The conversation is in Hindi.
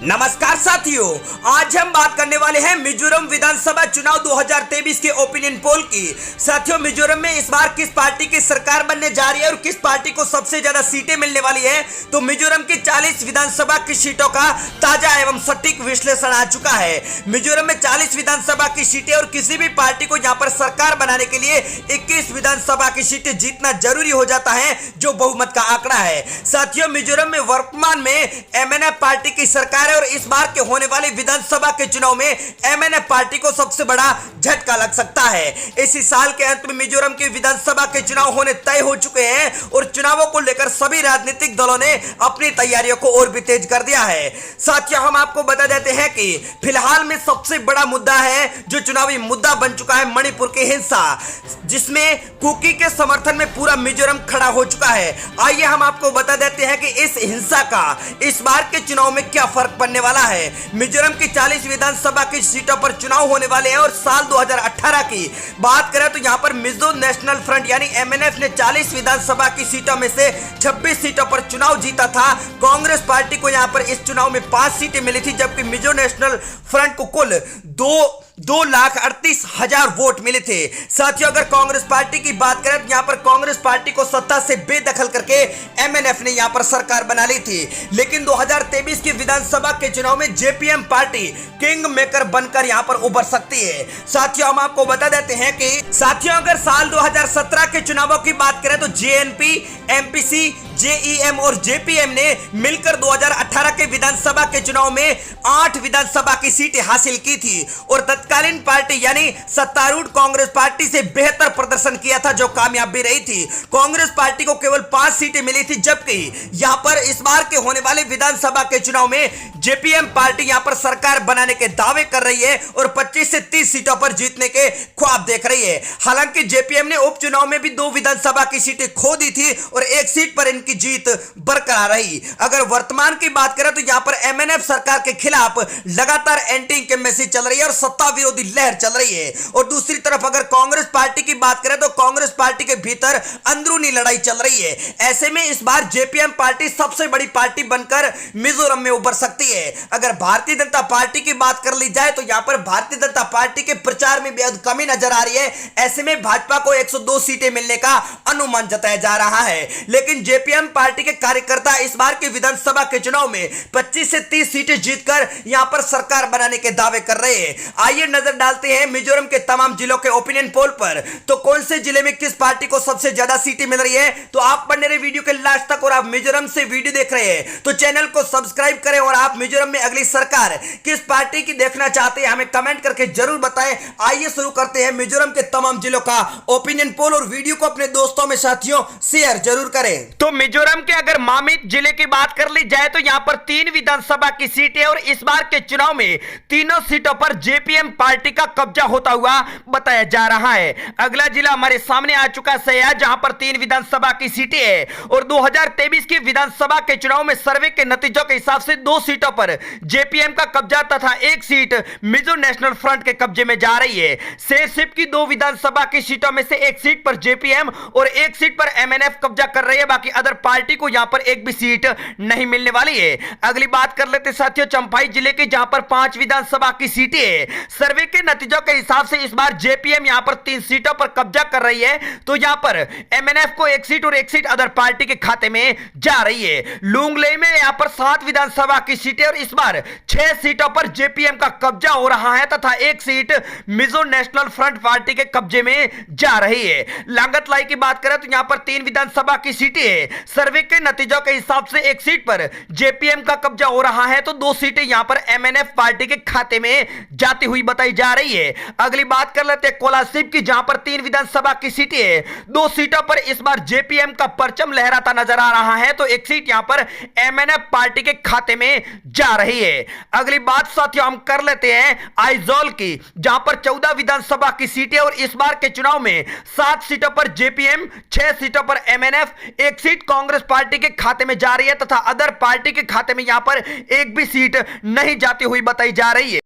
नमस्कार साथियों, आज हम बात करने वाले हैं मिजोरम विधानसभा चुनाव 2023 के ओपिनियन पोल की। साथियों, मिजोरम में इस बार किस पार्टी की सरकार बनने जा रही है और किस पार्टी को सबसे ज्यादा सीटें मिलने वाली है, तो मिजोरम की 40 विधानसभा की सीटों का ताजा एवं सटीक विश्लेषण आ चुका है। मिजोरम में 40 विधानसभा की सीटें और किसी भी पार्टी को यहाँ पर सरकार बनाने के लिए 21 विधानसभा की सीटें जीतना जरूरी हो जाता है, जो बहुमत का आंकड़ा है। साथियों, मिजोरम में वर्तमान में एमएनएफ पार्टी की सरकार और इस बार के होने वाले विधानसभा के चुनाव में एमएनएफ पार्टी को सबसे बड़ा झटका लग सकता है। इसी साल के अंत में मिजोरम के विधानसभा के चुनाव होने तय हो चुके हैं और चुनावों को लेकर सभी राजनीतिक दलों ने अपनी तैयारियों को और भी तेज कर दिया है। साथियों, हम आपको बता देते हैं कि फिलहाल में सबसे बड़ा मुद्दा है, जो चुनावी मुद्दा बन चुका है, मणिपुर की हिंसा, जिसमें कुकी के समर्थन में पूरा मिजोरम खड़ा हो चुका है। आइए हम आपको बता देते हैं कि इस हिंसा का इस बार के चुनाव में क्या फर्क पड़ने वाला है। मिजोरम की 40 विधानसभा की सीटों पर चुनाव होने वाले हैं और साल 2018 की बात करें तो यहां पर मिजो नेशनल फ्रंट यानी एमएनएफ ने 40 विधानसभा की सीटों में से 26 सीटों पर चुनाव जीता था। कांग्रेस पार्टी को यहां पर इस चुनाव में 5 सीटें मिली थी, जबकि मिजो नेशनल फ्रंट को कुल 2,38,000 वोट मिले थे। साथियों, अगर कांग्रेस पार्टी की बात करें तो यहां पर कांग्रेस पार्टी को सत्ता से बेदखल करके एमएनएफ ने यहां पर सरकार बना ली थी। लेकिन 2023 की विधानसभा के चुनाव में जेपीएम पार्टी किंग मेकर बनकर यहां पर उभर सकती है। साथियों, हम आपको बता देते हैं कि अगर साल 2017 के चुनावों की बात करें तो जेएनपी, एमपीसी, जेईएम और जेपीएम ने मिलकर 2018 के विधानसभा के चुनाव में 8 विधानसभा की सीटें हासिल की थी और तत्कालीन पार्टी यानी सत्तारूढ़ कांग्रेस पार्टी से बेहतर प्रदर्शन किया था, जो कामयाब भी रही थी। कांग्रेस पार्टी को केवल 5 सीटें मिली थी, जबकि यहां पर इस बार के होने वाले विधानसभा के चुनाव में जेपीएम पार्टी यहां पर सरकार बनाने के दावे कर रही है और 25 से 30 सीटों पर जीतने के ख्वाब देख रही है। हालांकि जेपीएम ने उपचुनाव में भी 2 विधानसभा की सीटें खो दी थी और 1 सीट पर इनकी जीत बरकरार रही। अगर वर्तमान की बात करें तो यहां पर एमएनएफ सरकार के खिलाफ लगातार एंटी इंकम्बेंसी चल रही है और सत्ता विरोधी लहर चल रही है। और दूसरी तरफ अगर कांग्रेस पार्टी की बात करें तो कांग्रेस पार्टी के भीतर अंदरूनी लड़ाई चल रही है। ऐसे में इस बार जेपीएम पार्टी सबसे बड़ी पार्टी बनकर मिजोरम में उभर सकती है। अगर भारतीय जनता पार्टी की बात कर ली जाए तो यहां पर भारतीय जनता पार्टी के प्रचार में बेहद कमी नजर आ रही है। ऐसे में भाजपा को 102 सीटें मिलने का अनुमान जताया जा रहा है। लेकिन जेपीएम पार्टी के कार्यकर्ता इस बार के विधानसभा के चुनाव में 25 से 30 सीटें जीतकर यहां पर सरकार बनाने के दावे कर रहे हैं। आइए नजर डालते हैं मिजोरम के तमाम जिलों के ओपिनियन पोल पर, तो कौन से जिले में किस पार्टी को सबसे ज्यादा सीटें मिल रही है। तो आप बने रहे वीडियो के लास्ट तक और आप मिजोरम से वीडियो देख रहे हैं तो चैनल को सब्सक्राइब करें और आप मिजोरम में अगली सरकार किस पार्टी की देखना चाहते हैं हमें कमेंट करके जरूर बताएं। आइए शुरू करते हैं मिजोरम के तमाम जिलों का ओपिनियन पोल और वीडियो को अपने दोस्तों में साथियों शेयर जरूर करें। तो मिजोरम के अगर मामित जिले की बात कर ली जाए तो यहां पर 3 विधानसभा की सीटें और इस बार के चुनाव में तीनों सीटों पर जेपीएम पार्टी का कब्जा होता हुआ बताया जा रहा है। अगला जिला हमारे सामने आ चुका है, जहां पर 3 विधानसभा की सीटें हैं और 2023 की विधानसभा के चुनाव में सर्वे के नतीजों के हिसाब से 2 सीटों पर जेपीएम का कब्जा तथा 1 सीट मिजो नेशनल फ्रंट के कब्जे में जा रही है। शेरशिप की 2 विधानसभा की सीटों में से 1 सीट पर जेपीएम और 1 सीट पर एमएनएफ कब्जा कर रही है। बाकी अदर पार्टी को यहां पर एक भी सीट नहीं मिलने वाली है। अगली बात कर लेते साथियों चंफाई जिले की, जहां पर 5 विधानसभा की सीटें हैं। सर्वे के नतीजों के हिसाब से इस बार जेपीएम यहां पर 3 सीटों पर कब्जा कर रही है, तो यहां पर एमएनएफ को 1 सीट और 1 सीट अदर पार्टी के खाते में जा रही है। लुंगलेई में यहां पर 7 विधानसभा की सीटें और इस बार 6 सीटों पर जेपीएम का कब्जा हो रहा है तथा 1 seat Mizo national front party के कब्जे में जा रही है। लांगतलाई की बात करें तो यहां पर 3 विधानसभा की सीटें हैं। सर्वे के नतीजों के हिसाब से 1 सीट पर जेपीएम का कब्जा हो रहा है, तो 2 सीटें यहां पर एमएनएफ पार्टी के खाते में जाती हुई बताई जा रही है। अगली बात कर लेते हैं कोलासिब की, जहां पर 3 विधानसभा की सीटें हैं। 2 सीटों पर इस बार जेपीएम का परचम लहराता नजर आ रहा है, तो 1 सीट यहां पर एमएनएफ पार्टी के खाते में जा रही है। अगली बात साथियों हम कर लेते हैं आइजोल की, जहां पर 14 विधानसभा की सीटें और इस बार के चुनाव में 7 सीटों पर जेपीएम, 6 सीटों पर एमएनएफ, 1 सीट कांग्रेस पार्टी के खाते में जा रही है तथा अदर पार्टी के खाते में यहां पर एक भी सीट नहीं जाती हुई बताई जा रही है।